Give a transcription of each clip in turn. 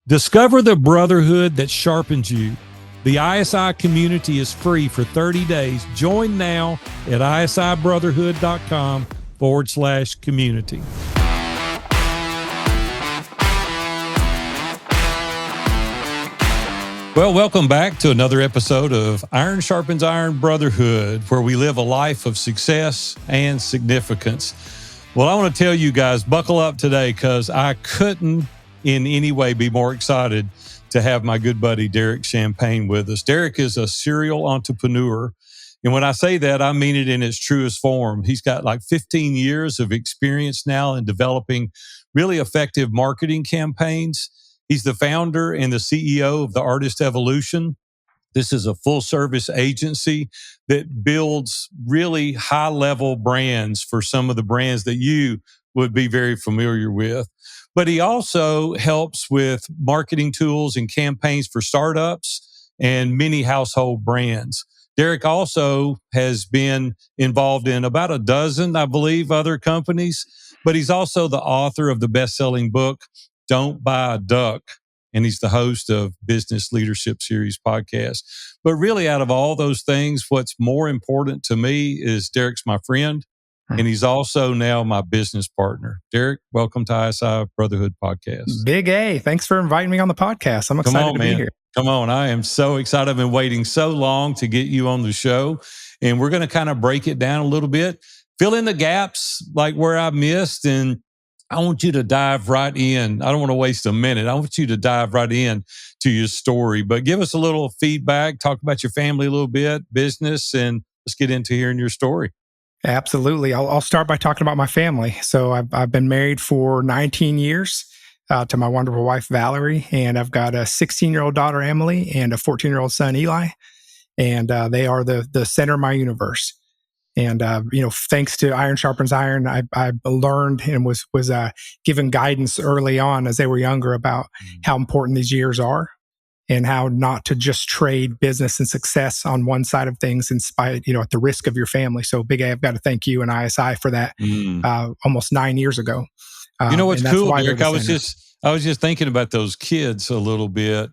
Discover the brotherhood that sharpens you. The ISI community is free for 30 days. Join now at isibrotherhood.com/community. Well, welcome back to another episode of Iron Sharpens Iron Brotherhood, where we live a life of success and significance. Well, I want to tell you guys, buckle up today, because I couldn't in any way be more excited to have my good buddy Derek Champagne with us. Derek is a serial entrepreneur. And when I say that, I mean it in its truest form. He's got like 15 years of experience now in developing really effective marketing campaigns. He's the founder and the CEO of the Artist Evolution. This is a full-service agency that builds really high-level brands for some of the brands that you would be very familiar with. But he also helps with marketing tools and campaigns for startups and many household brands. Derek also has been involved in about a dozen, I believe, other companies, but he's also the author of the best-selling book, Don't Buy a Duck. And he's the host of Business Leadership Series podcast. But really, out of all those things, what's more important to me is Derek's my friend, and he's also now my business partner. Derek, welcome to ISI Brotherhood Podcast. Big A, thanks for inviting me on the podcast. I'm excited to be here. Come on. I am so excited. I've been waiting so long to get you on the show, and we're going to kind of break it down a little bit, fill in the gaps like where I missed, and I want you to dive right in. I don't want to waste a minute. I want you to dive right in to your story, but give us a little feedback, talk about your family a little bit, business, and let's get into hearing your story. Absolutely. I'll start by talking about my family. So I've been married for 19 years to my wonderful wife, Valerie, and I've got a 16-year-old daughter, Emily, and a 14-year-old son, Eli, and they are the center of my universe. And, thanks to Iron Sharpens Iron, I learned and was given guidance early on as they were younger about how important these years are and how not to just trade business and success on one side of things in spite, at the risk of your family. So Big A, I've got to thank you and ISI for that almost 9 years ago. You know what's cool, Derek? I was just thinking about those kids a little bit.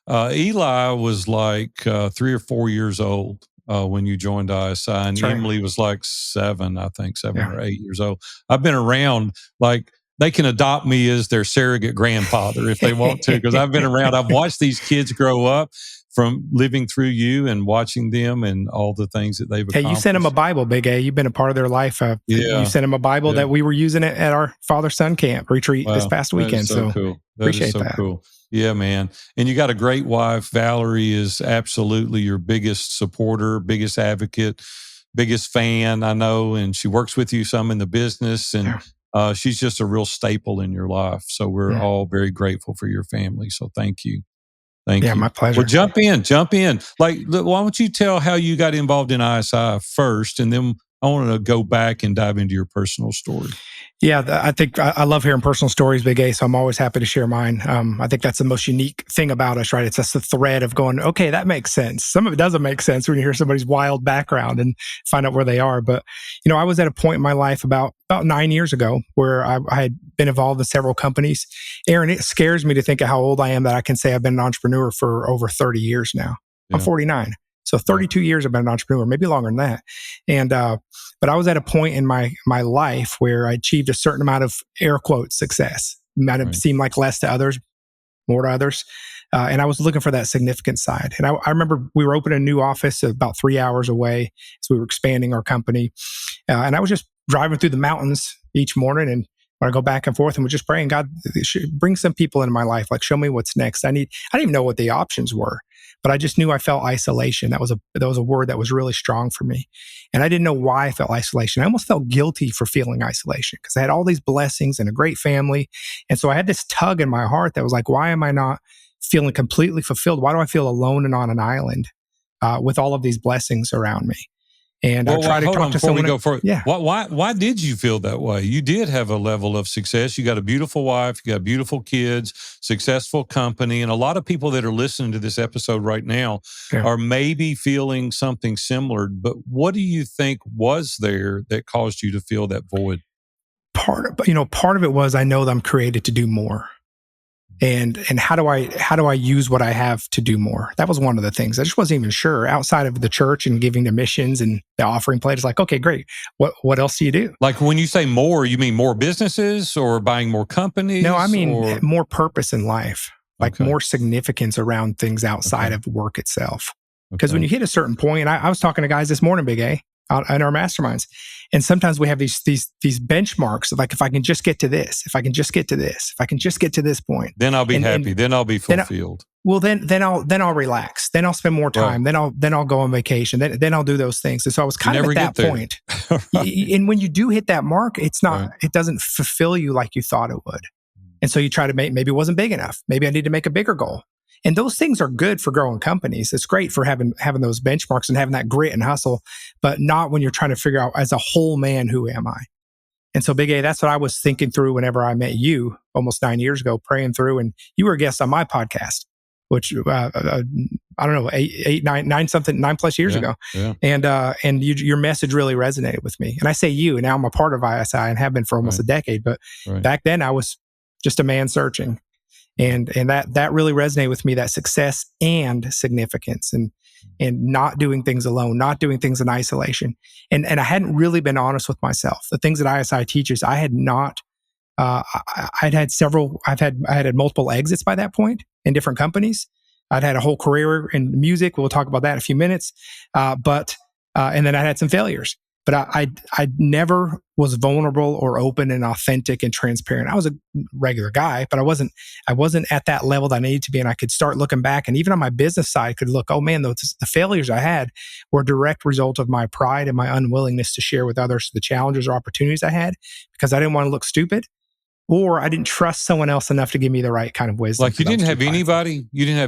Eli was like 3 or 4 years old when you joined ISI, and Emily was like 7 or 8 years old. I've been around, like, they can adopt me as their surrogate grandfather if they want to, because I've been around. I've watched these kids grow up from living through you and watching them and all the things that they've accomplished. Hey, you sent them a Bible, Big A. You've been a part of their life. You sent them a Bible that we were using it at our father-son camp retreat this past weekend. So cool. Appreciate that. Cool. Yeah, man. And you got a great wife. Valerie is absolutely your biggest supporter, biggest advocate, biggest fan, I know. And she works with you some in the business, and she's just a real staple in your life. So we're all very grateful for your family. So thank you. Thank you. Yeah, my pleasure. Well, jump in. Like, why don't you tell how you got involved in ISI first, and then I want to go back and dive into your personal story. Yeah, I think I love hearing personal stories, Big A, so I'm always happy to share mine. I think that's the most unique thing about us, right? It's just the thread of going, okay, that makes sense. Some of it doesn't make sense when you hear somebody's wild background and find out where they are. But, I was at a point in my life about 9 years ago where I had been involved in several companies. Aaron, it scares me to think of how old I am that I can say I've been an entrepreneur for over 30 years now. Yeah. I'm 49. So 32 years I've been an entrepreneur, maybe longer than that. And, but I was at a point in my life where I achieved a certain amount of air quotes success. Might have seemed like less to others, more to others. And I was looking for that significant side. And I remember we were opening a new office about 3 hours away. So we were expanding our company. And I was just driving through the mountains each morning, and when I go back and forth and was just praying, God, bring some people into my life. Like, show me what's next. I didn't even know what the options were, but I just knew I felt isolation. That was a word that was really strong for me. And I didn't know why I felt isolation. I almost felt guilty for feeling isolation because I had all these blessings and a great family. And so I had this tug in my heart that was like, why am I not feeling completely fulfilled? Why do I feel alone and on an island with all of these blessings around me? And I try to talk to someone. Why did you feel that way? You did have a level of success. You got a beautiful wife, you got beautiful kids, successful company. And a lot of people that are listening to this episode right now are maybe feeling something similar. But what do you think was there that caused you to feel that void? Part of it was I know that I'm created to do more. And how do I use what I have to do more? That was one of the things. I just wasn't even sure outside of the church and giving to missions and the offering plate. It's like, okay, great. What else do you do? Like when you say more, you mean more businesses or buying more companies? No, I mean or? more purpose in life, like more significance around things outside of work itself. Because when you hit a certain point, and I was talking to guys this morning, Big A, out in our masterminds, and sometimes we have these benchmarks of like, if I can just get to this, if I can just get to this, if I can just get to this point, then I'll be happy. Then I'll be fulfilled. Then I'll relax. Then I'll spend more time. Right. Then I'll go on vacation. Then I'll do those things. And so I was kind of at that point. Right. And when you do hit that mark, it's not. Right. It doesn't fulfill you like you thought it would. And so you try to maybe it wasn't big enough. Maybe I need to make a bigger goal. And those things are good for growing companies. It's great for having those benchmarks and having that grit and hustle, but not when you're trying to figure out as a whole man, who am I? And so Big A, that's what I was thinking through whenever I met you almost 9 years ago, praying through, and you were a guest on my podcast, which I don't know, 9 plus years ago. Yeah. And your message really resonated with me. And I say you, and now I'm a part of ISI and have been for almost a decade, but back then I was just a man searching. And that really resonated with me, that success and significance and not doing things alone, not doing things in isolation. And I hadn't really been honest with myself. The things that ISI teaches, I had not, I had multiple exits by that point in different companies. I'd had a whole career in music. We'll talk about that in a few minutes. And then I had some failures. But I never was vulnerable or open and authentic and transparent. I was a regular guy, but I wasn't at that level that I needed to be. And I could start looking back, and even on my business side, could look, oh man, the failures I had were a direct result of my pride and my unwillingness to share with others the challenges or opportunities I had, because I didn't want to look stupid, or I didn't trust someone else enough to give me the right kind of wisdom. Like you didn't have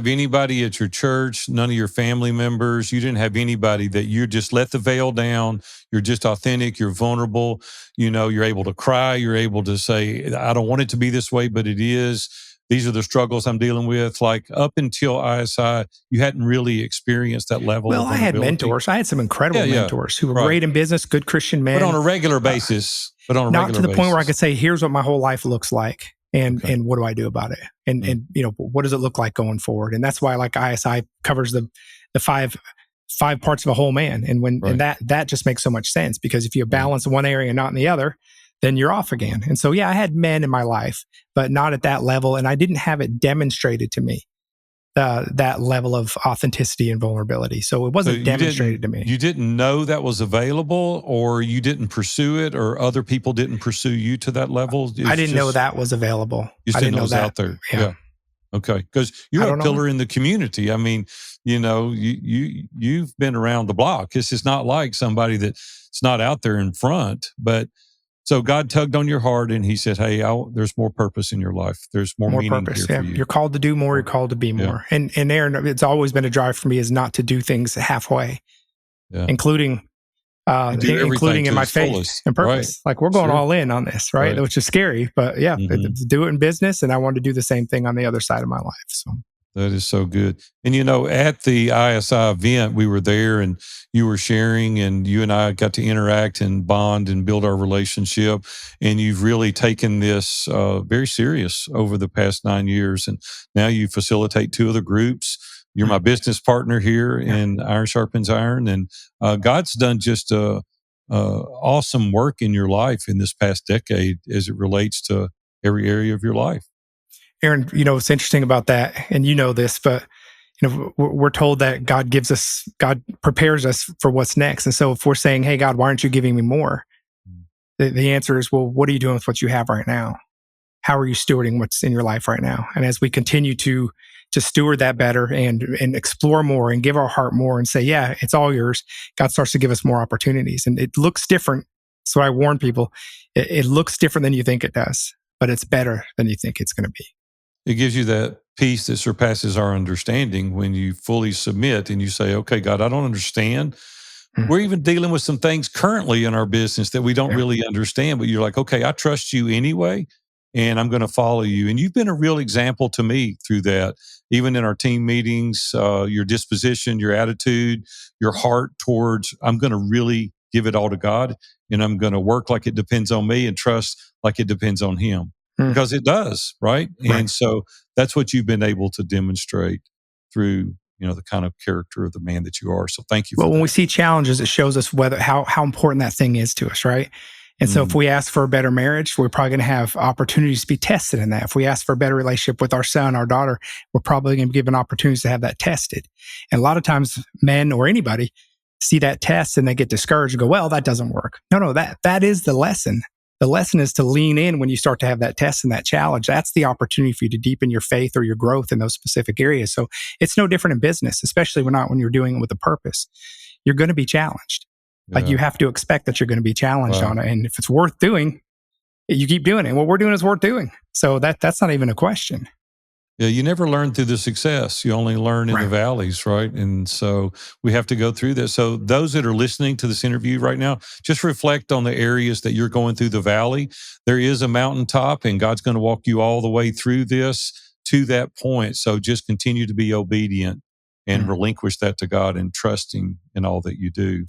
anybody at your church, none of your family members. You didn't have anybody that you just let the veil down. You're just authentic. You're vulnerable. You're able to cry. You're able to say, I don't want it to be this way, but it is. These are the struggles I'm dealing with. Like up until ISI, you hadn't really experienced that level of vulnerability. I had mentors. I had some incredible mentors who were great in business, good Christian men. But on a regular basis. Not to the point where I could say, here's what my whole life looks like, and what do I do about it? And what does it look like going forward? And that's why like ISI covers the five parts of a whole man. And and that just makes so much sense, because if you balance one area and not in the other, then you're off again. And so, I had men in my life, but not at that level. And I didn't have it demonstrated to me, that level of authenticity and vulnerability. So it wasn't demonstrated to me. You didn't know that was available, or you didn't pursue it, or other people didn't pursue you to that level? I didn't know that was available. You didn't know it was out there. Yeah. Okay. Because you're a pillar in the community. I mean, you've been around the block. This is not like somebody that's not out there in front, but so God tugged on your heart and he said, hey, there's more purpose in your life. There's more meaning purpose. Here for you. You're called to do more. You're called to be more. And Aaron, it's always been a drive for me is not to do things halfway, including in my faith and purpose. Right. Like we're going all in on this, right? Which is scary, but do it in business. And I want to do the same thing on the other side of my life. So. That is so good. And, at the ISI event, we were there and you were sharing, and you and I got to interact and bond and build our relationship. And you've really taken this very serious over the past 9 years. And now you facilitate 2 other groups. You're my business partner here in Iron Sharpens Iron. And God's done just awesome work in your life in this past decade as it relates to every area of your life. Aaron, what's interesting about that, and this, but we're told that God prepares us for what's next. And so if we're saying, hey, God, why aren't you giving me more? The answer is, well, what are you doing with what you have right now? How are you stewarding what's in your life right now? And as we continue to steward that better and explore more and give our heart more and say, yeah, it's all yours, God starts to give us more opportunities. And it looks different. So I warn people, it looks different than you think it does, but it's better than you think it's going to be. It gives you that peace that surpasses our understanding when you fully submit and you say, okay, God, I don't understand. We're even dealing with some things currently in our business that we don't really understand, but you're like, okay, I trust you anyway, and I'm going to follow you. And you've been a real example to me through that, even in our team meetings, your disposition, your attitude, your heart towards, I'm going to really give it all to God, and I'm going to work like it depends on me and trust like it depends on him. Because it does, right? And so that's what you've been able to demonstrate through, the kind of character of the man that you are. So thank you for Well, that. when we see challenges, it shows us how important that thing is to us, right? And so if we ask for a better marriage, we're probably going to have opportunities to be tested in that. If we ask for a better relationship with our son, our daughter, we're probably going to be given opportunities to have that tested. And a lot of times men or anybody see that test and they get discouraged and go, well, that doesn't work. No, that is the lesson. The lesson is to lean in when you start to have that test and that challenge. That's the opportunity for you to deepen your faith or your growth in those specific areas. So it's no different in business, especially when you're doing it with a purpose. You're going to be challenged. Yeah. Like you have to expect that you're going to be challenged on it. And if it's worth doing, you keep doing it. What we're doing is worth doing. So that's not even a question. Yeah, you never learn through the success. You only learn in the valleys, right? And so we have to go through this. So those that are listening to this interview right now, just reflect on the areas that you're going through the valley. There is a mountaintop, and God's going to walk you all the way through this to that point. So just continue to be obedient and relinquish that to God and trust Him in all that you do.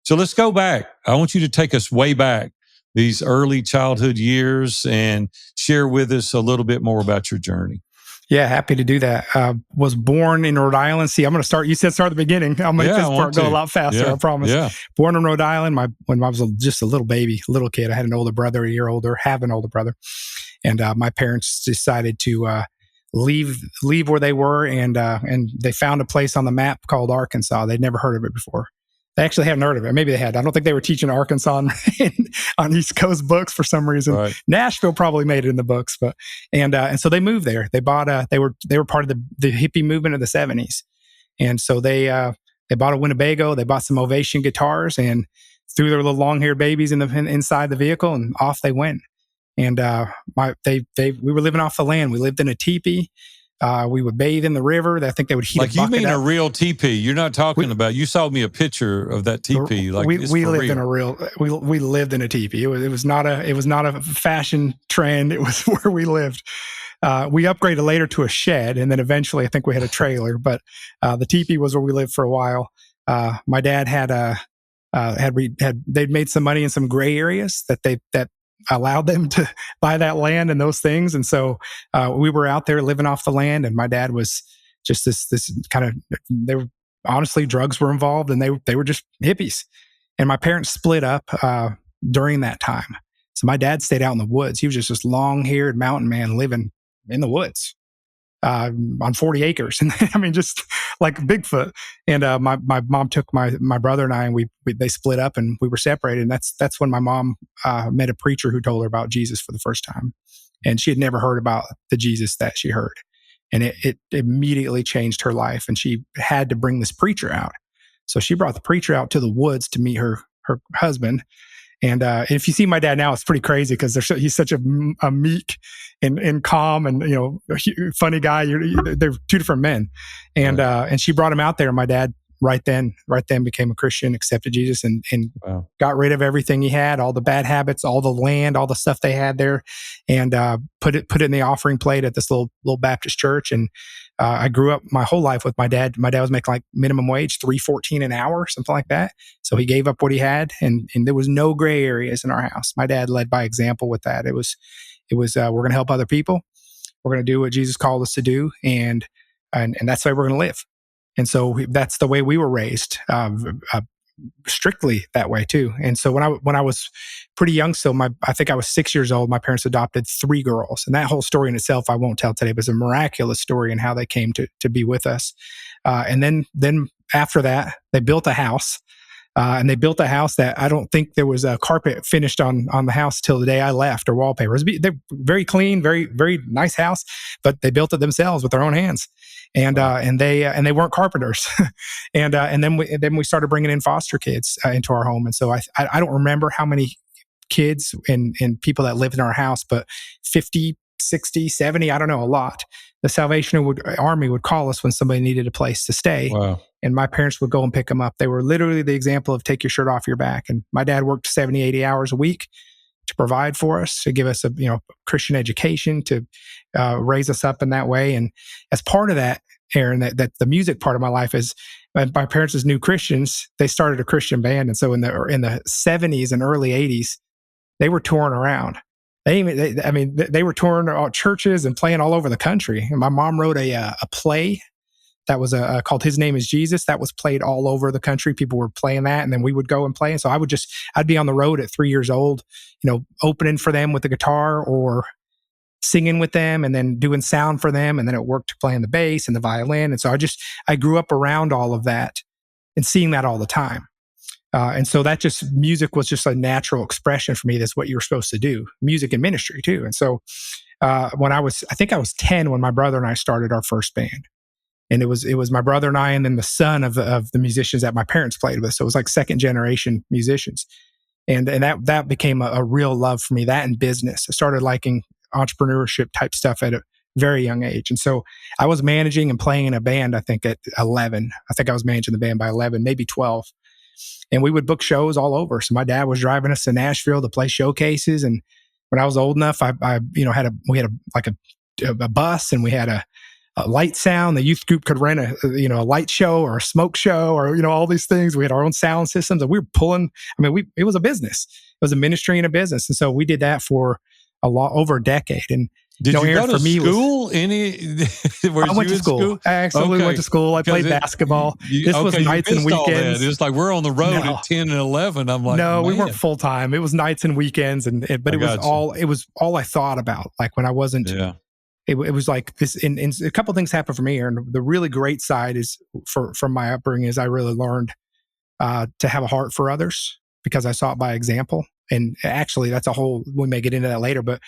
So let's go back. I want you to take us way back, these early childhood years, and share with us a little bit more about your journey. Yeah, happy to do that. Was born in Rhode Island. See, I'm going to start. You said start at the beginning. I'll make this part go a lot faster. I promise. Yeah. Born in Rhode Island. When I was just a little kid, I had an older brother, a year older, have an older brother. And my parents decided to leave where they were. And they found a place on the map called Arkansas. They'd never heard of it before. They actually hadn't heard of it. Maybe they had. I don't think they were teaching Arkansas on East Coast books for some reason. Right. Nashville probably made it in the books, and so they moved there. They bought they were part of the hippie movement of the 70s, and so they bought a Winnebago. They bought some Ovation guitars and threw their little long-haired babies inside the vehicle, and off they went. And we were living off the land. We lived in a teepee. We would bathe in the river. I think they would heat like a bucket. You mean up. a real teepee? You're not talking about. You saw me a picture of that teepee. Like we lived in a real. We lived in a teepee. It was not a fashion trend. It was where we lived. We upgraded later to a shed, and then eventually I think we had a trailer. But the teepee was where we lived for a while. My dad they'd made some money in some gray areas that allowed them to buy that land and those things. And so we were out there living off the land, and my dad was just this kind of, honestly, drugs were involved, and they were just hippies. And my parents split up during that time. So my dad stayed out in the woods. He was just this long-haired mountain man living in the woods on 40 acres. And I mean, just like Bigfoot. And my mom took my brother and I, and they split up, and we were separated. And that's when my mom met a preacher who told her about Jesus for the first time. And she had never heard about the Jesus that she heard. And it immediately changed her life. And she had to bring this preacher out. So she brought the preacher out to the woods to meet her husband. And if you see my dad now, it's pretty crazy because he's such a meek and calm and funny guy. They're two different men, and she brought him out there. And my dad right then became a Christian, accepted Jesus, and wow. Got rid of everything he had, all the bad habits, all the land, all the stuff they had there, and put it in the offering plate at this little Baptist church. And I grew up my whole life with my dad. My dad was making like minimum wage, $3.14 an hour, something like that. So he gave up what he had, and there was no gray areas in our house. My dad led by example with that. It was we're going to help other people. We're going to do what Jesus called us to do, and that's the way we're going to live. And so that's the way we were raised, strictly that way too. And so when I was pretty young, I think I was 6 years old, my parents adopted 3 girls. And that whole story in itself, I won't tell today, but it's a miraculous story in how they came to be with us. And then after that, they built a house. And they built a house that I don't think there was a carpet finished on the house till the day I left, or wallpaper. They're very clean, very, very nice house, but they built it themselves with their own hands. And they weren't carpenters. and then we started bringing in foster kids into our home. And so I don't remember how many kids and people that lived in our house, but 50, 60, 70, I don't know, a lot. The Salvation Army would call us when somebody needed a place to stay. Wow. And my parents would go and pick them up. They were literally the example of take your shirt off your back. And my dad worked 70, 80 hours a week to provide for us, to give us a Christian education, to raise us up in that way. And as part of that, Aaron, that the music part of my life is, my parents as new Christians, they started a Christian band. And so in the 70s and early 80s, they were touring around. They were touring all churches and playing all over the country. And my mom wrote a play that was called His Name is Jesus. That was played all over the country. People were playing that, and then we would go and play. And so I'd be on the road at 3 years old, opening for them with the guitar or singing with them, and then doing sound for them. And then it worked playing the bass and the violin. And so I grew up around all of that and seeing that all the time. And so music was just a natural expression for me. That's what you were supposed to do. Music and ministry too. And so I think I was 10 when my brother and I started our first band. And it was my brother and I, and then the son of the musicians that my parents played with. So it was like second generation musicians. And that became a real love for me, that and business. I started liking entrepreneurship type stuff at a very young age. And so I was managing and playing in a band, I think at 11. I think I was managing the band by 11, maybe 12. And we would book shows all over. So my dad was driving us to Nashville to play showcases. And when I was old enough, we had a bus, and we had a light sound. The youth group could rent a light show or a smoke show or, all these things. We had our own sound systems, and we were pulling. It was a business. It was a ministry and a business. And so we did that for over a decade. And did you go to school? I went to school. I absolutely went to school. I played basketball. This was nights and weekends. It's like we're on the road at 10 and 11. I'm like, no, we weren't full time. It was nights and weekends, but it was all I thought about. Like when I wasn't. Yeah. It was like this. And a couple of things happened for me, and the really great side is from my upbringing is I really learned to have a heart for others because I saw it by example. And actually, we may get into that later, but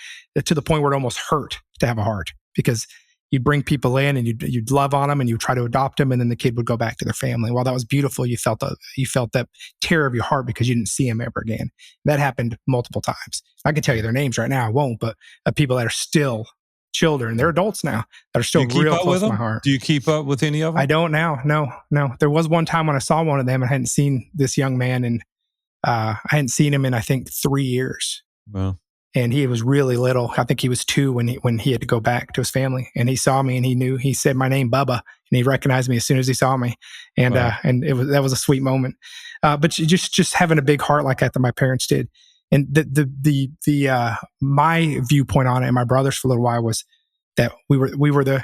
to the point where it almost hurt to have a heart, because you'd bring people in and you'd love on them and you'd try to adopt them, and then the kid would go back to their family. While that was beautiful, you felt that tear of your heart because you didn't see them ever again. That happened multiple times. I can tell you their names right now. I won't, but people that are still children, they're adults now, that are still real close to my heart. Do you keep up with any of them? I don't now. No. There was one time when I saw one of them and I hadn't seen this young man, and I hadn't seen him in, I think, 3 years. Wow. And he was really little. I think he was 2 when he had to go back to his family. And he saw me, and he said my name, Bubba, and he recognized me as soon as he saw me. And wow. That was a sweet moment. But just having a big heart like that my parents did. And my viewpoint on it, and my brother's for a little while, was that we were the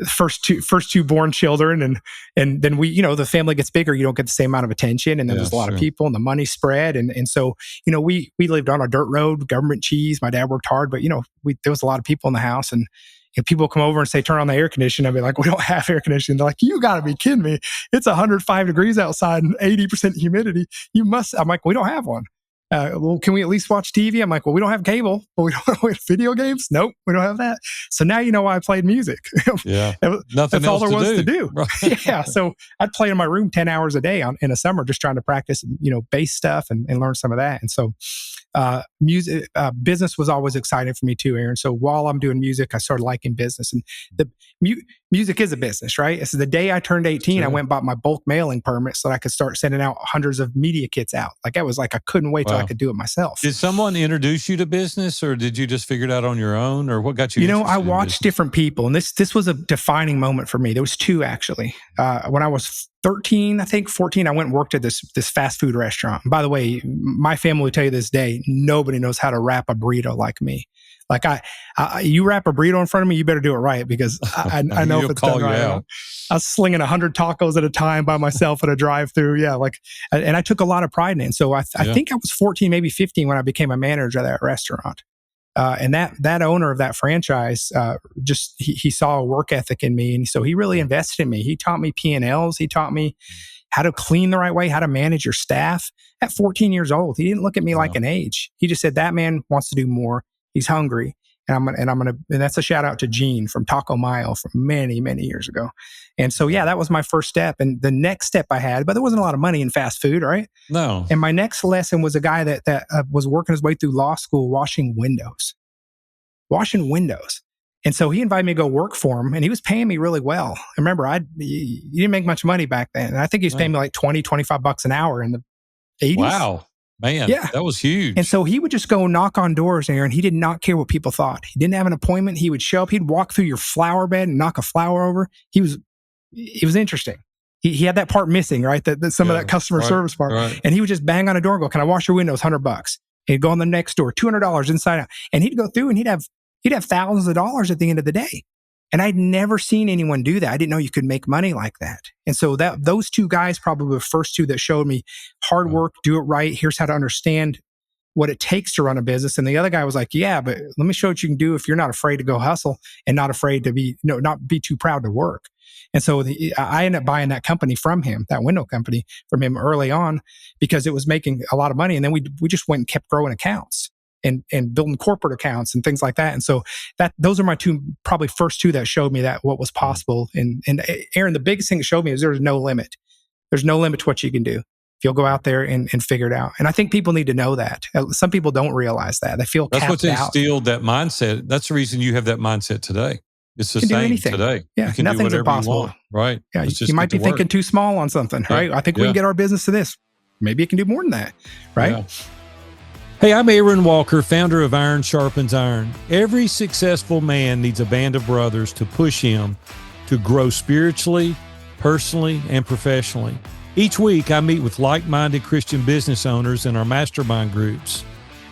first two born children, and then the family gets bigger, you don't get the same amount of attention, and then there's a lot of people, and the money spread, and so we lived on a dirt road, government cheese. My dad worked hard, but there was a lot of people in the house, and if people come over and say turn on the air conditioning, I'd be like, we don't have air conditioning. They're like, you got to be kidding me! It's 105 degrees outside and 80% humidity. You must. I'm like, we don't have one. Well, can we at least watch TV? I'm like, well, we don't have cable, but we have video games. Nope, we don't have that. So now you know why I played music. Yeah, that's all there was to do. Right. Yeah, so I'd play in my room 10 hours a day in a summer, just trying to practice, bass stuff and learn some of that. And so, business was always exciting for me too, Aaron. So while I'm doing music, I started liking business, and the music is a business, right? So the day I turned 18, sure. I went and bought my bulk mailing permit so that I could start sending out hundreds of media kits out. Like I was like, I couldn't wait till I could do it myself. Did someone introduce you to business, or did you just figure it out on your own, or what got you? I watched different people, and this was a defining moment for me. There was 2 actually. When I was 13, I think 14, I went and worked at this fast food restaurant. And by the way, my family will tell you this day, nobody knows how to wrap a burrito like me. Like you wrap a burrito in front of me, you better do it right, because I know if it's done right. I was slinging 100 tacos at a time by myself at a drive-through. Yeah, and I took a lot of pride in it. And so I think I was 14, maybe 15 when I became a manager of that restaurant. And that owner of that franchise, he saw a work ethic in me, and so he really invested in me. He taught me P&Ls. He taught me how to clean the right way, how to manage your staff. At 14 years old, he didn't look at me like an age. He just said, that man wants to do more. He's hungry. And that's a shout out to Gene from Taco Mile from many, many years ago. And so, that was my first step. And the next step I had, but there wasn't a lot of money in fast food, right? No. And my next lesson was a guy that was working his way through law school, washing windows. And so he invited me to go work for him, and he was paying me really well. And remember, you didn't make much money back then. And I think he was paying me like $20-$25 an hour in the 80s. Wow. Man, that was huge. And so he would just go knock on doors, Aaron. He did not care what people thought. He didn't have an appointment. He would show up. He'd walk through your flower bed and knock a flower over. It was interesting. He had that part missing, right? That some of that customer service part. Right. And he would just bang on a door and go, can I wash your windows? $100. He'd go on the next door, $200 inside out. And he'd go through and he'd have thousands of dollars at the end of the day. And I'd never seen anyone do that. I didn't know you could make money like that. And so those two guys probably were the first two that showed me hard work, do it right. Here's how to understand what it takes to run a business. And the other guy was like, yeah, but let me show what you can do if you're not afraid to go hustle and not afraid to be, not be too proud to work. And so I ended up buying that company from him, that window company from him early on, because it was making a lot of money. And then we just went and kept growing accounts and building corporate accounts and things like that. And so those are my probably first two that showed me that what was possible. And Aaron, the biggest thing that showed me is there's no limit. There's no limit to what you can do if you'll go out there and figure it out. And I think people need to know that. Some people don't realize that. They feel capped out. That's what's instilled that mindset. That's the reason you have that mindset today. It's the same today. Yeah, nothing's impossible. Right. Yeah, you might be thinking too small on something, right? I think we can get our business to this. Maybe it can do more than that, right? Yeah. Hey, I'm Aaron Walker, founder of Iron Sharpens Iron. Every successful man needs a band of brothers to push him to grow spiritually, personally, and professionally. Each week, I meet with like-minded Christian business owners in our mastermind groups.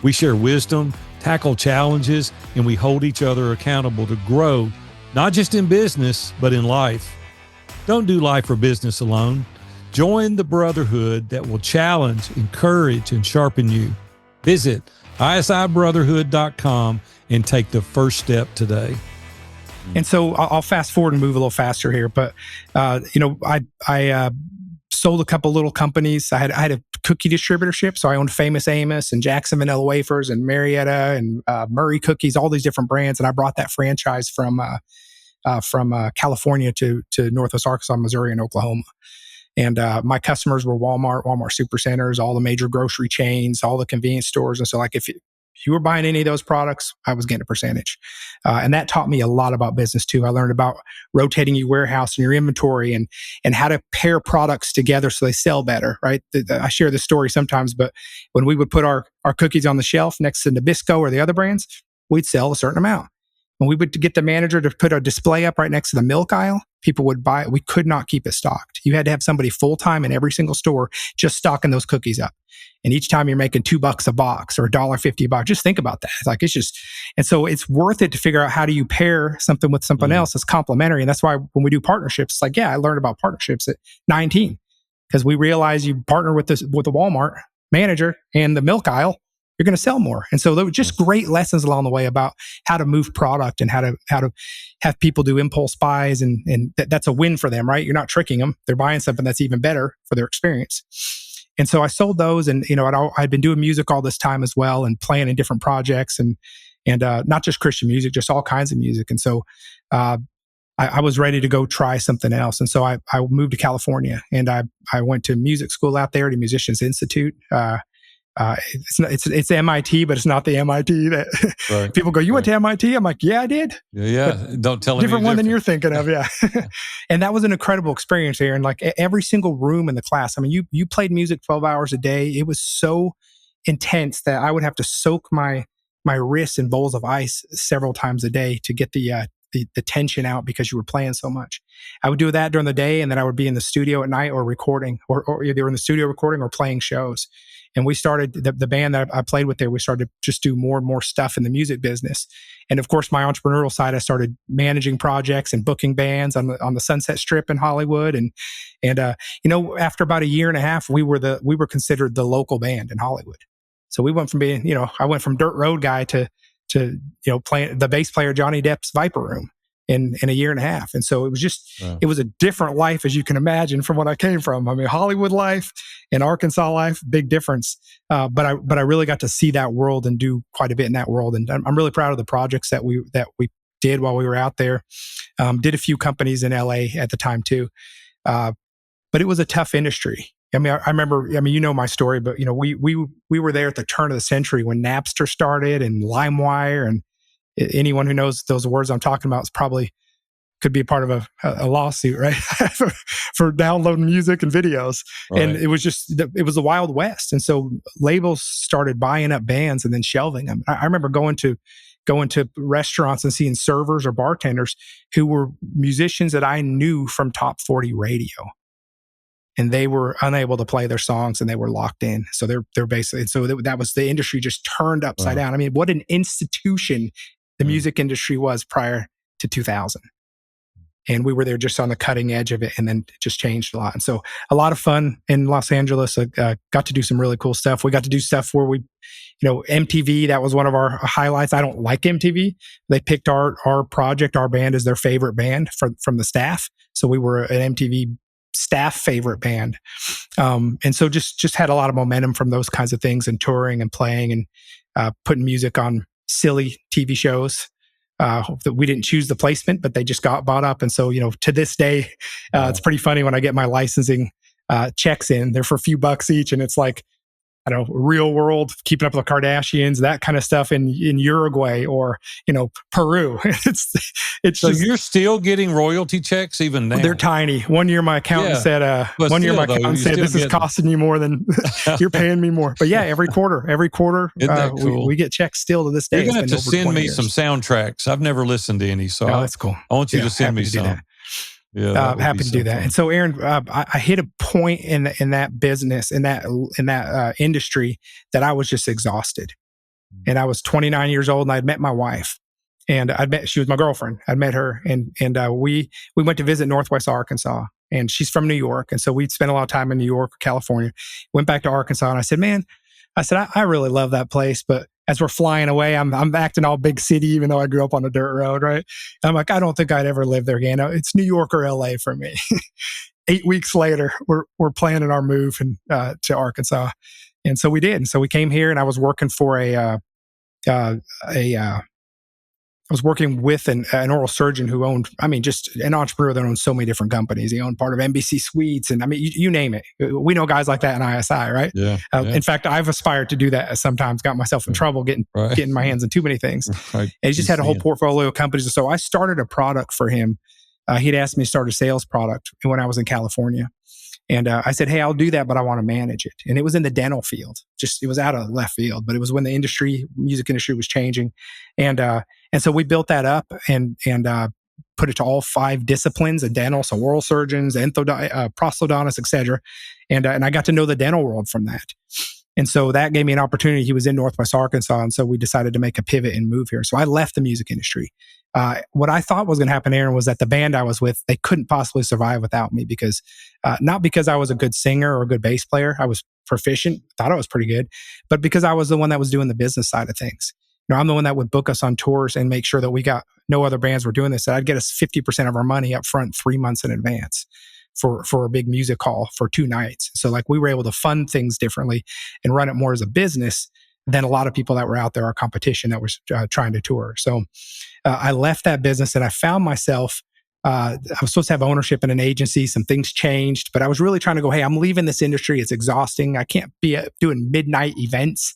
We share wisdom, tackle challenges, and we hold each other accountable to grow, not just in business, but in life. Don't do life or business alone. Join the brotherhood that will challenge, encourage, and sharpen you. Visit isibrotherhood.com and take the first step today. And so I'll fast forward and move a little faster here. But, I sold a couple little companies. I had a cookie distributorship. So I owned Famous Amos and Jackson Vanilla Wafers and Marietta and Murray Cookies, all these different brands. And I brought that franchise from California to Northwest Arkansas, Missouri, and Oklahoma. And my customers were Walmart Supercenters, all the major grocery chains, all the convenience stores. And so like if you were buying any of those products, I was getting a percentage. And that taught me a lot about business too. I learned about rotating your warehouse and your inventory and how to pair products together so they sell better, right? I share this story sometimes, but when we would put our cookies on the shelf next to Nabisco or the other brands, we'd sell a certain amount. When we would get the manager to put a display up right next to the milk aisle, people would buy it. We could not keep it stocked. You had to have somebody full-time in every single store just stocking those cookies up. And each time you're making $2 a box or $1.50 a box, just think about that. And so it's worth it to figure out how do you pair something with something else that's complementary. And that's why when we do partnerships, it's like, I learned about partnerships at 19 because we realize you partner with the Walmart manager and the milk aisle, you're going to sell more. And so there were just great lessons along the way about how to move product and how to have people do impulse buys. And that's a win for them, right? You're not tricking them. They're buying something that's even better for their experience. And so I sold those and, I'd been doing music all this time as well and playing in different projects and not just Christian music, just all kinds of music. And so, I was ready to go try something else. And so I moved to California and I went to music school out there to Musicians Institute. It's MIT, but it's not the MIT that right. People go, you went to MIT? I'm like, yeah, I did. Yeah. Don't tell me. Different one than you're thinking of. Yeah. And that was an incredible experience there. And like every single room in the class, I mean, you played music 12 hours a day. It was so intense that I would have to soak my wrists in bowls of ice several times a day to get the tension out because you were playing so much. I would do that during the day, and then I would be in the studio at night or recording, or either in the studio recording or playing shows. And we started, the band that I played with there, we started to just do more and more stuff in the music business. And of course, my entrepreneurial side, I started managing projects and booking bands on the Sunset Strip in Hollywood. And after about a year and a half, we were considered the local band in Hollywood. So we went from being, I went from dirt road guy to playing the bass player Johnny Depp's Viper Room in a year and a half. And so it was just, It was a different life, as you can imagine, from what I came from. I mean, Hollywood life and Arkansas life, big difference. But I really got to see that world and do quite a bit in that world. And I'm really proud of the projects that we did while we were out there. Did a few companies in LA at the time too. But it was a tough industry. I mean, I remember, my story, but, we were there at the turn of the century when Napster started and LimeWire, and anyone who knows those words I'm talking about is probably could be a part of a lawsuit, right? for downloading music and videos. Right. And it was the Wild West. And so labels started buying up bands and then shelving them. I remember going to restaurants and seeing servers or bartenders who were musicians that I knew from Top 40 radio. and they were unable to play their songs, and they were locked in. So they're basically, so that was the industry just turned upside down. I mean, what an institution the music industry was prior to 2000. And we were there just on the cutting edge of it, and then it just changed a lot. And so a lot of fun in Los Angeles. Got to do some really cool stuff. We got to do stuff where we, MTV, that was one of our highlights. I don't like MTV. They picked our project, our band, as their favorite band from the staff. So we were an MTV staff favorite band. And so just had a lot of momentum from those kinds of things, and touring and playing and putting music on silly TV shows. That we didn't choose the placement, but they just got bought up. And so, to this day, it's pretty funny when I get my licensing checks in. They're for a few bucks each, and it's like, I don't know, Real World, Keeping Up with the Kardashians, that kind of stuff in Uruguay or Peru. it's so just, you're still getting royalty checks even now. They're tiny. One year my accountant said, this is costing you more than you're paying me more. But yeah, every quarter, cool? we get checks still to this day. You're going to have to send me some soundtracks. I've never listened to any, so that's cool. I want you to send me some. Yeah, happy to do that. And so, Aaron, I hit a point in that business, in that industry, that I was just exhausted. And I was 29 years old, and I'd met my wife, and she was my girlfriend. I'd met her, and we went to visit Northwest Arkansas, and she's from New York, and so we'd spent a lot of time in New York, California. Went back to Arkansas, and I said, I really love that place, but as we're flying away, I'm acting all big city, even though I grew up on a dirt road, right? And I'm like, I don't think I'd ever live there again. It's New York or LA for me. 8 weeks later, we're planning our move to Arkansas, and so we did. And so we came here, and I was working for I was working with an oral surgeon who owned, just an entrepreneur that owned so many different companies. He owned part of NBC Suites, and you name it. We know guys like that in ISI, right? Yeah. In fact, I've aspired to do that sometimes, got myself in trouble getting my hands in too many things. Right. And he just had a whole portfolio of companies. And so I started a product for him. He'd asked me to start a sales product when I was in California. And I said, hey, I'll do that, but I want to manage it. And it was in the dental field. It was out of left field, but it was when the music industry was changing. And so we built that up and put it to all 5 disciplines of dental, so oral surgeons, prosthodontists, et cetera. And I got to know the dental world from that. And so that gave me an opportunity. He was in Northwest Arkansas, and so we decided to make a pivot and move here. So I left the music industry. What I thought was going to happen, Aaron, was that the band I was with, they couldn't possibly survive without me, because not because I was a good singer or a good bass player. I was proficient, thought I was pretty good, but because I was the one that was doing the business side of things. I'm the one that would book us on tours and make sure that we got, no other bands were doing this, that I'd get us 50% of our money up front 3 months in advance for a big music hall for 2 nights. So we were able to fund things differently and run it more as a business than a lot of people that were out there, our competition that was trying to tour. So I left that business, and I found myself, I was supposed to have ownership in an agency. Some things changed, but I was really trying to go, hey, I'm leaving this industry. It's exhausting. I can't be doing midnight events.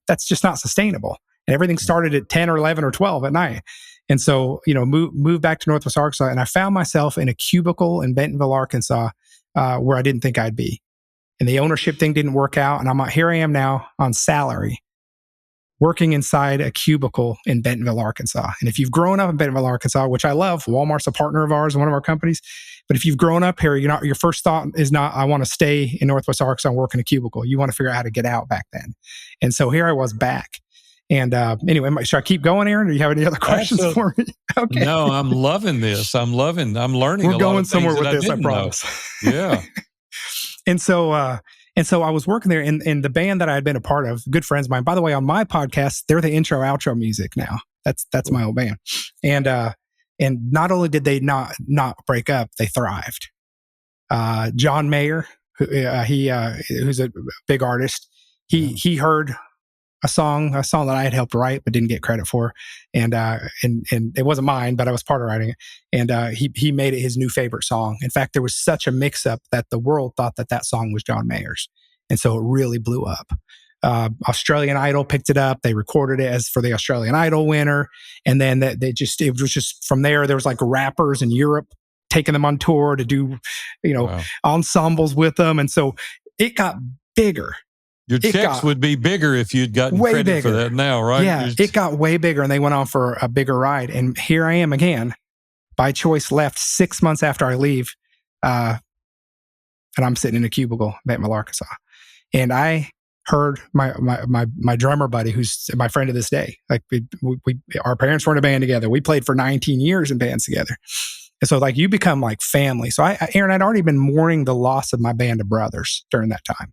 That's just not sustainable. And everything started at 10 or 11 or 12 at night. And so, moved back to Northwest Arkansas, and I found myself in a cubicle in Bentonville, Arkansas, where I didn't think I'd be. And the ownership thing didn't work out. And here I am now on salary, working inside a cubicle in Bentonville, Arkansas. And if you've grown up in Bentonville, Arkansas, which I love, Walmart's a partner of ours, one of our companies. But if you've grown up here, your first thought is not, I want to stay in Northwest Arkansas and work in a cubicle. You want to figure out how to get out back then. And so here I was back. And anyway, should I keep going, Aaron? Or do you have any other questions for me? Okay. No, I'm loving this. I'm learning. We're going somewhere with this, I promise. Yeah. And so I was working there, and the band that I had been a part of, good friends of mine. By the way, on my podcast, they're the intro outro music now. That's my old band. And not only did they not break up, they thrived. John Mayer, who's a big artist, he heard a song that I had helped write but didn't get credit for, and it wasn't mine, but I was part of writing it. And he made it his new favorite song. In fact, there was such a mix-up that the world thought that song was John Mayer's, and so it really blew up. Australian Idol picked it up. They recorded it as for the Australian Idol winner, and then it was just from there. There was rappers in Europe taking them on tour to do ensembles with them, and so it got bigger. Your checks would be bigger if you'd gotten credit for that now, right? Yeah, it got way bigger, and they went on for a bigger ride. And here I am again, by choice, left 6 months after I leave, and I'm sitting in a cubicle in Bentonville, Arkansas. And I heard my drummer buddy, who's my friend to this day. Like our parents were in a band together. We played for 19 years in bands together. And so like you become like family. So Aaron, I'd already been mourning the loss of my band of brothers during that time.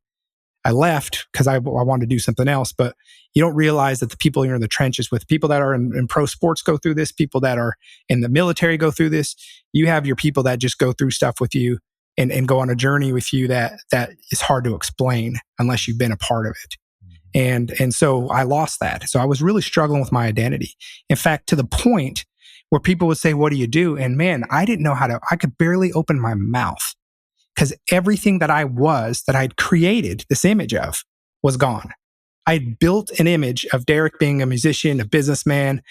I left because I wanted to do something else, but you don't realize that the people you're in the trenches with, people that are in pro sports go through this, people that are in the military go through this. You have your people that just go through stuff with you and go on a journey with you that is hard to explain unless you've been a part of it. And so I lost that. So I was really struggling with my identity. In fact, to the point where people would say, "What do you do?" And man, I didn't know I could barely open my mouth because everything that I'd created this image of was gone. I built an image of Derek being a musician, a businessman,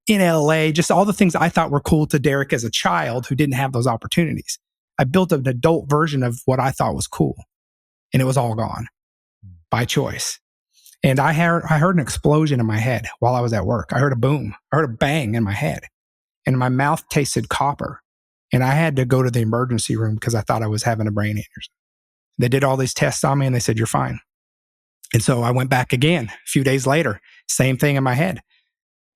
in LA, just all the things I thought were cool to Derek as a child who didn't have those opportunities. I built an adult version of what I thought was cool, and it was all gone by choice. And I heard an explosion in my head while I was at work. I heard a boom. I heard a bang in my head, and my mouth tasted copper. And I had to go to the emergency room because I thought I was having a brain aneurysm. They did all these tests on me and they said, "You're fine." And so I went back again a few days later, same thing in my head.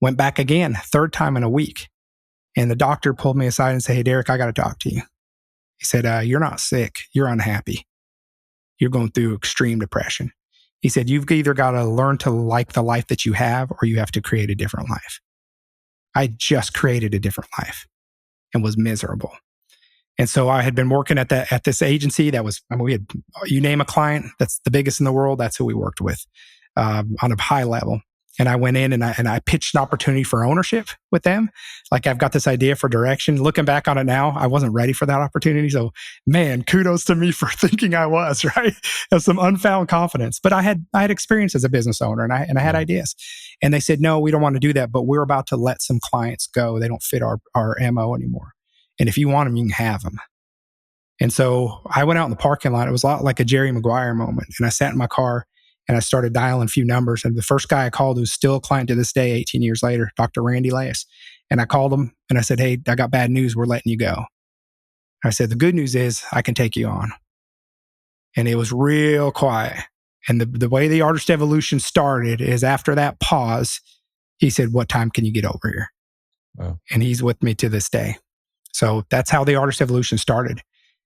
Went back again, third time in a week. And the doctor pulled me aside and said, "Hey, Derek, I got to talk to you." He said, "You're not sick. You're unhappy. You're going through extreme depression." He said, "You've either got to learn to like the life that you have or you have to create a different life." I just created a different life and was miserable. And so I had been working at this agency that was, we had, you name a client that's the biggest in the world, that's who we worked with on a high level. And I went in and I pitched an opportunity for ownership with them. Like, I've got this idea for direction. Looking back on it now, I wasn't ready for that opportunity. So man, kudos to me for thinking I was, right? Of some unfound confidence. But I had experience as a business owner and I had ideas. And they said, "No, we don't want to do that, but we're about to let some clients go. They don't fit our MO anymore. And if you want them, you can have them." And so I went out in the parking lot. It was a lot like a Jerry Maguire moment. And I sat in my car and I started dialing a few numbers. And the first guy I called, who's still a client to this day, 18 years later, Dr. Randy Lais. And I called him and I said, "Hey, I got bad news. We're letting you go." I said, "The good news is I can take you on." And it was real quiet. And the way the Artist Evolution started is after that pause, he said, "What time can you get over here?" Wow. And he's with me to this day. So that's how the Artist Evolution started.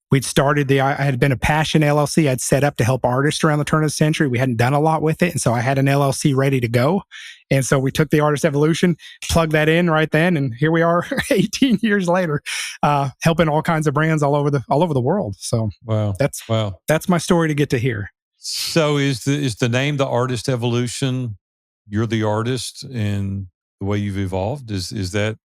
We'd started I had been a Passion LLC I'd set up to help artists around the turn of the century. We hadn't done a lot with it. And so I had an LLC ready to go. And so we took the Artist Evolution, plugged that in right then. And here we are 18 years later, helping all kinds of brands all over the world. So wow. That's my story to get to here. So is the name the Artist Evolution? You're the artist and the way you've evolved? Is that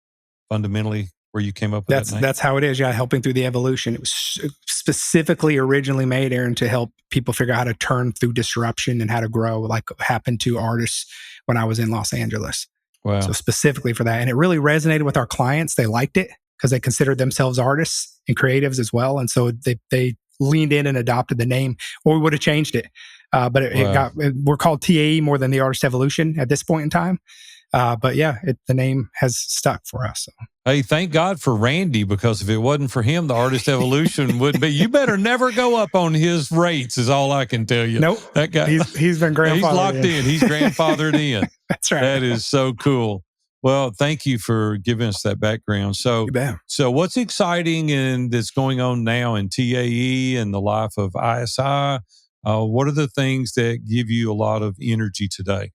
fundamentally where you came up with that name? That's how it is. Yeah, helping through the evolution. It was specifically originally made, Aaron, to help people figure out how to turn through disruption and how to grow, like happened to artists when I was in Los Angeles. Wow. So specifically for that. And it really resonated with our clients. They liked it because they considered themselves artists and creatives as well. And so they leaned in and adopted the name, or we would have changed it. But we're called TAE more than the Artist Evolution at this point in time. But yeah, the name has stuck for us. So. Hey, thank God for Randy, because if it wasn't for him, the Artist Evolution wouldn't be. You better never go up on his rates, is all I can tell you. Nope. That guy, he's been grandfathered. He's locked in. He's grandfathered in. That's right. That is so cool. Well, thank you for giving us that background. So what's exciting and that's going on now in TAE and the life of ISI? What are the things that give you a lot of energy today?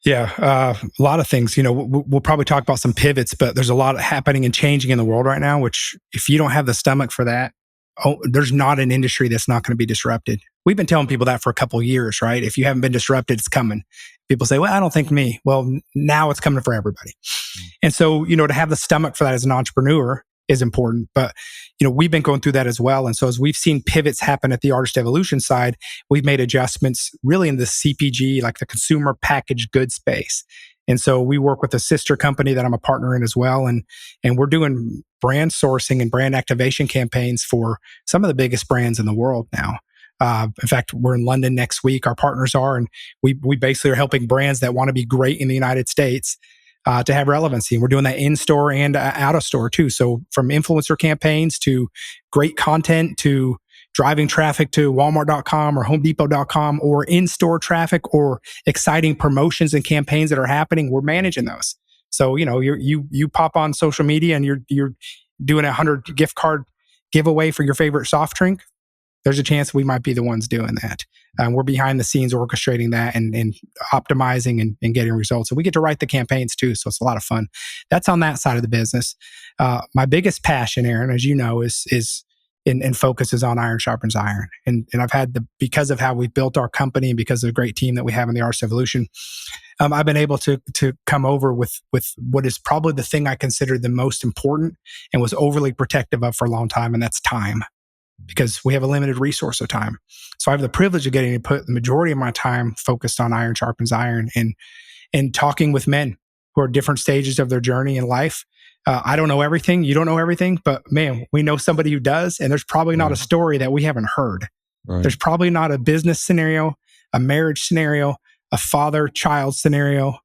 Yeah, a lot of things. We'll probably talk about some pivots, but there's a lot happening and changing in the world right now, which if you don't have the stomach for that, there's not an industry that's not going to be disrupted. We've been telling people that for a couple of years, right? If you haven't been disrupted, it's coming. People say, "Well, I don't think me." Well, now it's coming for everybody. And so, to have the stomach for that as an entrepreneur is important. But, we've been going through that as well. And so as we've seen pivots happen at the Artist Evolution side, we've made adjustments really in the CPG, like the consumer packaged goods space. And so we work with a sister company that I'm a partner in as well. And we're doing brand sourcing and brand activation campaigns for some of the biggest brands in the world now. In fact, we're in London next week. Our partners are, and we basically are helping brands that want to be great in the United States to have relevancy. And we're doing that in-store and out-of-store too. So from influencer campaigns to great content to driving traffic to Walmart.com or HomeDepot.com, or in-store traffic or exciting promotions and campaigns that are happening, we're managing those. So, you pop on social media and you're doing a 100 gift card giveaway for your favorite soft drink. There's a chance we might be the ones doing that. We're behind the scenes orchestrating that and optimizing and getting results. And we get to write the campaigns too. So it's a lot of fun. That's on that side of the business. My biggest passion, Aaron, as you know, is and focuses on iron sharpens iron. And I've had because of how we built our company and because of the great team that we have in the Arts Evolution, I've been able to come over with what is probably the thing I consider the most important and was overly protective of for a long time. And that's time. Because we have a limited resource of time. So I have the privilege of getting to put the majority of my time focused on iron sharpens iron and talking with men who are at different stages of their journey in life. I don't know everything. You don't know everything, but man, we know somebody who does. And there's probably not a story that we haven't heard. Right. There's probably not a business scenario, a marriage scenario, a father-child scenario,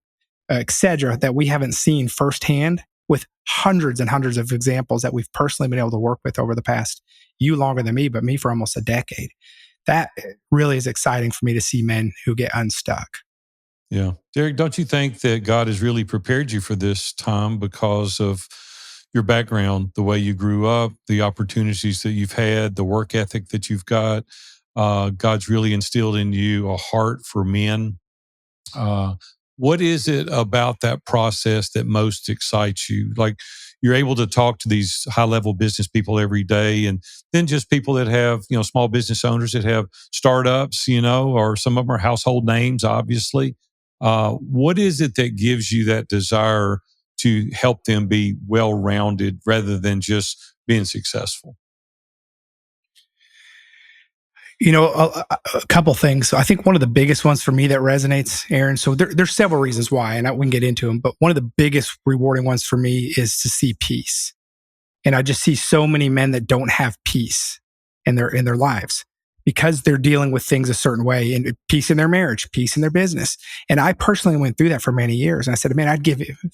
etc., that we haven't seen firsthand, with hundreds and hundreds of examples that we've personally been able to work with over the past, you longer than me, but me for almost a decade. That really is exciting for me to see men who get unstuck. Yeah. Derek, don't you think that God has really prepared you for this time because of your background, the way you grew up, the opportunities that you've had, the work ethic that you've got? God's really instilled in you a heart for men. What is it about that process that most excites you? Like, you're able to talk to these high-level business people every day, and then just people that have, small business owners that have startups, or some of them are household names, obviously. What is it that gives you that desire to help them be well-rounded rather than just being successful? A couple things. So I think one of the biggest ones for me that resonates, Aaron, so there's several reasons why, and we can get into them, but one of the biggest rewarding ones for me is to see peace. And I just see so many men that don't have peace in their lives because they're dealing with things a certain way, and peace in their marriage, peace in their business. And I personally went through that for many years. And I said, man,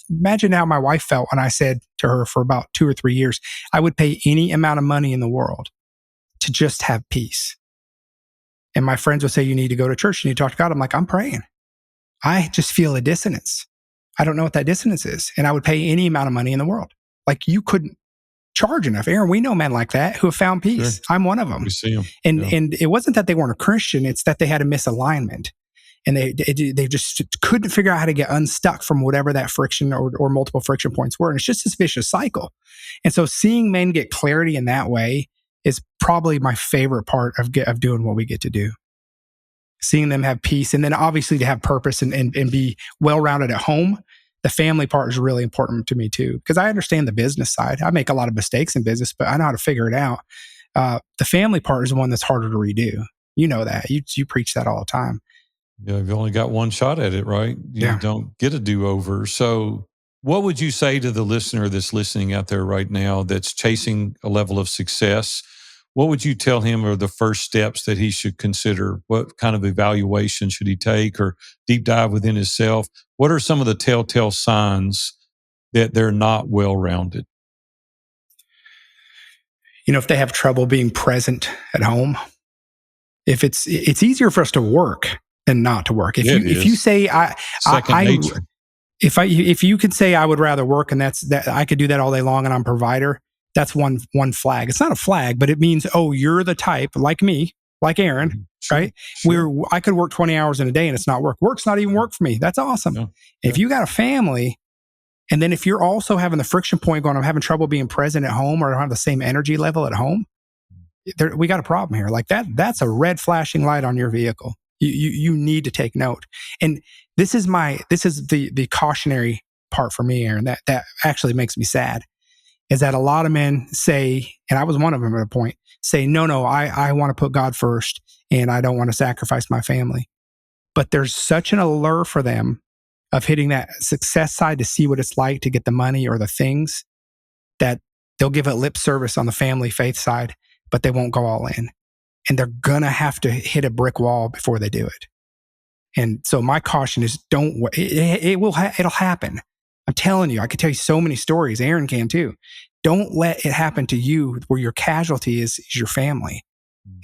imagine how my wife felt when I said to her for about 2 or 3 years, I would pay any amount of money in the world to just have peace. And my friends would say, you need to go to church, you need to talk to God. I'm like, I'm praying. I just feel a dissonance. I don't know what that dissonance is. And I would pay any amount of money in the world. Like, you couldn't charge enough. Aaron, we know men like that who have found peace. Sure. I'm one of them. We see them. And it wasn't that they weren't a Christian. It's that they had a misalignment. And they just couldn't figure out how to get unstuck from whatever that friction or multiple friction points were. And it's just this vicious cycle. And so seeing men get clarity in that way is probably my favorite part of doing what we get to do. Seeing them have peace, and then obviously to have purpose and be well-rounded at home. The family part is really important to me too, because I understand the business side. I make a lot of mistakes in business, but I know how to figure it out. The family part is the one that's harder to redo. You know that. You preach that all the time. Yeah, you've only got one shot at it, right? You don't get a do-over. So what would you say to the listener that's listening out there right now that's chasing a level of success? What would you tell him are the first steps that he should consider? What kind of evaluation should he take, or deep dive within himself? What are some of the telltale signs that they're not well-rounded? If they have trouble being present at home, if it's easier for us to work than not to work. If you say if you could say I would rather work, and that I could do that all day long and I'm a provider, that's one flag. It's not a flag, but it means, you're the type like me, like Aaron, sure, right? Sure. I could work 20 hours in a day and it's not work. Work's not even work for me. That's awesome. Yeah. If you got a family, and then if you're also having the friction point going, I'm having trouble being present at home, or don't have the same energy level at home, we got a problem here. Like that's a red flashing light on your vehicle. You need to take note. And this is the cautionary part for me, Aaron, that actually makes me sad. Is that a lot of men say, and I was one of them at a point, say, no, I want to put God first and I don't want to sacrifice my family. But there's such an allure for them of hitting that success side to see what it's like to get the money or the things, that they'll give it lip service on the family faith side, but they won't go all in. And they're going to have to hit a brick wall before they do it. And so my caution is it'll happen. I'm telling you, I could tell you so many stories. Aaron can too. Don't let it happen to you where your casualty is your family.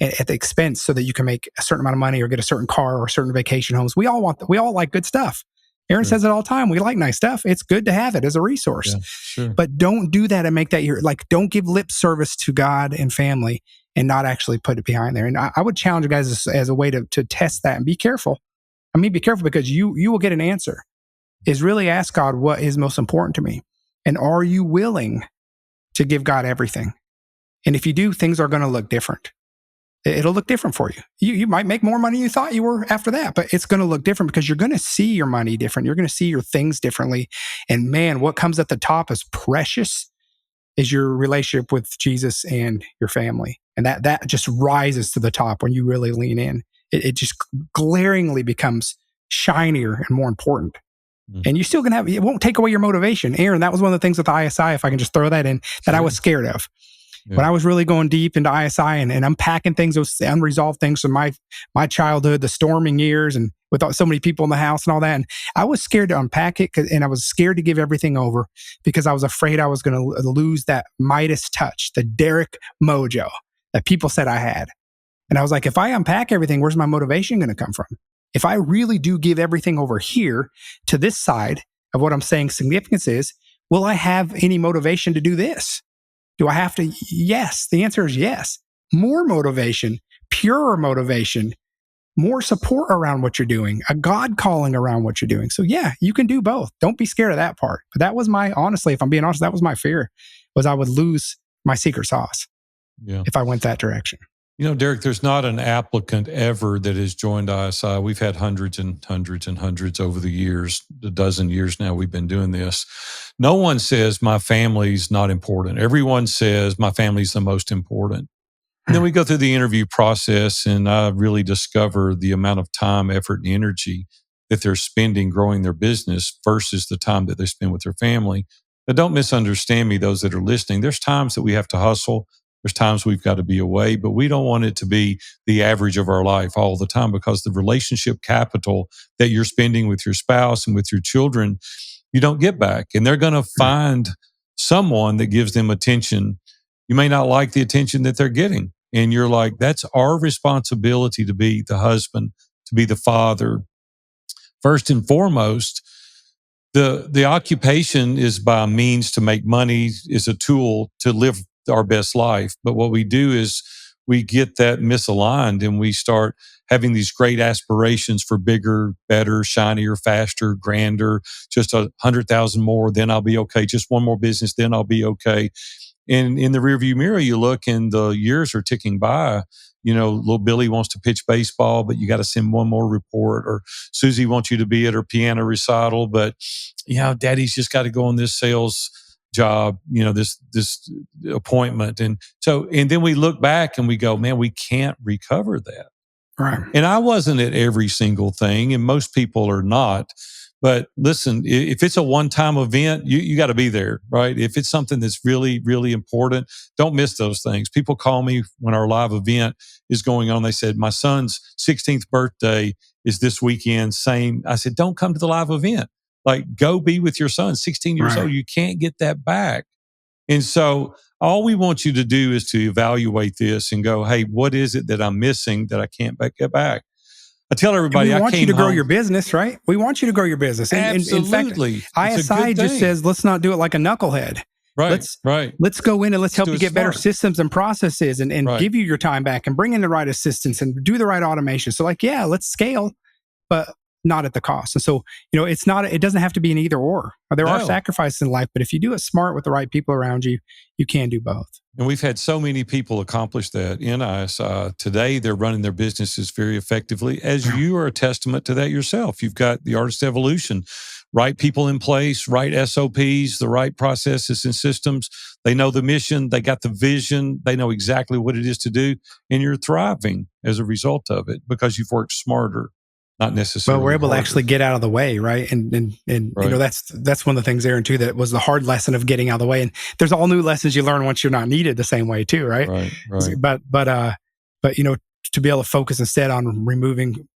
at the expense so that you can make a certain amount of money or get a certain car or certain vacation homes. We all like good stuff. Aaron says it all the time. We like nice stuff. It's good to have it as a resource. Yeah, sure. But don't do that and make that don't give lip service to God and family and not actually put it behind there. And I would challenge you guys as a way to test that and be careful. I mean, be careful because you will get an answer. Is really ask God, what is most important to me? And are you willing to give God everything? And if you do, things are going to look different. It'll look different for you. You might make more money than you thought you were after that, but it's going to look different because you're going to see your money different. You're going to see your things differently. And man, what comes at the top is precious is your relationship with Jesus and your family. And that just rises to the top when you really lean in. It just glaringly becomes shinier and more important. And you're still going to have, it won't take away your motivation. Aaron, that was one of the things with ISI, if I can just throw that in, that I was scared of. Yeah. When I was really going deep into ISI and unpacking things, those unresolved things from my childhood, the storming years, and with so many people in the house and all that, and I was scared to unpack it, and I was scared to give everything over because I was afraid I was going to lose that Midas touch, the Derek mojo that people said I had. And I was like, if I unpack everything, where's my motivation going to come from? If I really do give everything over here to this side of what I'm saying significance is, will I have any motivation to do this? Do I have to? Yes. The answer is yes. More motivation, purer motivation, more support around what you're doing, a God calling around what you're doing. So yeah, you can do both. Don't be scared of that part. But that was honestly, if I'm being honest, that was my fear, was I would lose my secret sauce if I went that direction. You know, Derek, there's not an applicant ever that has joined ISI. We've had hundreds and hundreds and hundreds over the years, a dozen years now we've been doing this. No one says my family's not important. Everyone says my family's the most important. And then we go through the interview process and I really discover the amount of time, effort, and energy that they're spending growing their business versus the time that they spend with their family. But don't misunderstand me, those that are listening. There's times that we have to hustle. There's times we've got to be away, but we don't want it to be the average of our life all the time because the relationship capital that you're spending with your spouse and with your children, you don't get back. And they're going to find someone that gives them attention. You may not like the attention that they're getting. And you're like, that's our responsibility to be the husband, to be the father. First and foremost, the occupation is by means to make money, is a tool to live our best life. But what we do is we get that misaligned and we start having these great aspirations for bigger, better, shinier, faster, grander, just 100,000 more, then I'll be okay. Just one more business, then I'll be okay. And in the rearview mirror, you look and the years are ticking by. You know, little Billy wants to pitch baseball, but you got to send one more report. Or Susie wants you to be at her piano recital, but, you know, daddy's just got to go on this sales job, you know, this appointment. And then we look back and we go, man, we can't recover that. Right. And I wasn't at every single thing, and most people are not. But listen, if it's a one-time event, you got to be there, right? If it's something that's really, really important, don't miss those things. People call me when our live event is going on. They said, my son's 16th birthday is this weekend. Same. I said, don't come to the live event. Like, go be with your son, 16 years old. You can't get that back. And so all we want you to do is to evaluate this and go, hey, what is it that I'm missing that I can't get back? I tell everybody, we want you to grow your business, right? We want you to grow your business. Absolutely. In fact, ISI just says, let's not do it like a knucklehead. Right. Let's go in and let's help you get better systems and processes and give you your time back and bring in the right assistants and do the right automation. So let's scale, but not at the cost. And so, you know, it doesn't have to be an either or. There are sacrifices in life, but if you do it smart with the right people around you, you can do both. And we've had so many people accomplish that in ISI. Today, they're running their businesses very effectively, as you are a testament to that yourself. You've got the Artist Evolution, right people in place, right SOPs, the right processes and systems. They know the mission, they got the vision, they know exactly what it is to do, and you're thriving as a result of it because you've worked smarter. Not necessarily. Well, we're able harder. to actually get out of the way, right? And you know, that's one of the things, Aaron, too, that was the hard lesson of getting out of the way. And there's all new lessons you learn once you're not needed the same way, too, right? Right. But you know, to be able to focus instead on removing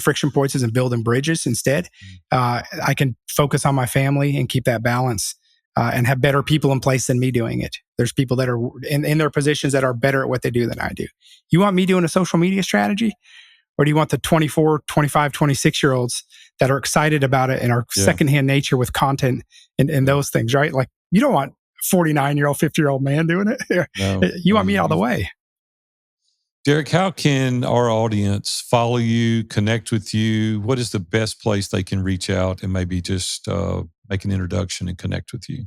friction points and building bridges instead, I can focus on my family and keep that balance and have better people in place than me doing it. There's people that are in their positions that are better at what they do than I do. You want me doing a social media strategy? Or do you want the 24, 25, 26-year-olds that are excited about it and are secondhand nature with content and those things, right? Like, you don't want 49-year-old, 50-year-old man doing it. No, you want me out of the way. Derek, how can our audience follow you, connect with you? What is the best place they can reach out and maybe just make an introduction and connect with you?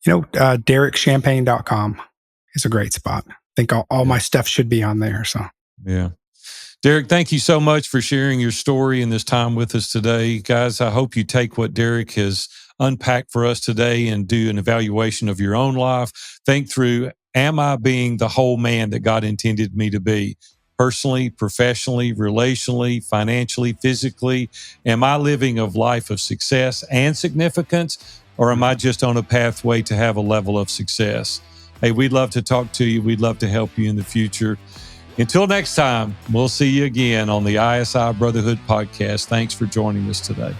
DerekChampagne.com is a great spot. I think all my stuff should be on there. So, yeah. Derek, thank you so much for sharing your story and this time with us today. Guys, I hope you take what Derek has unpacked for us today and do an evaluation of your own life. Think through, am I being the whole man that God intended me to be? Personally, professionally, relationally, financially, physically? Am I living a life of success and significance? Or am I just on a pathway to have a level of success? Hey, we'd love to talk to you. We'd love to help you in the future. Until next time, we'll see you again on the ISI Brotherhood Podcast. Thanks for joining us today.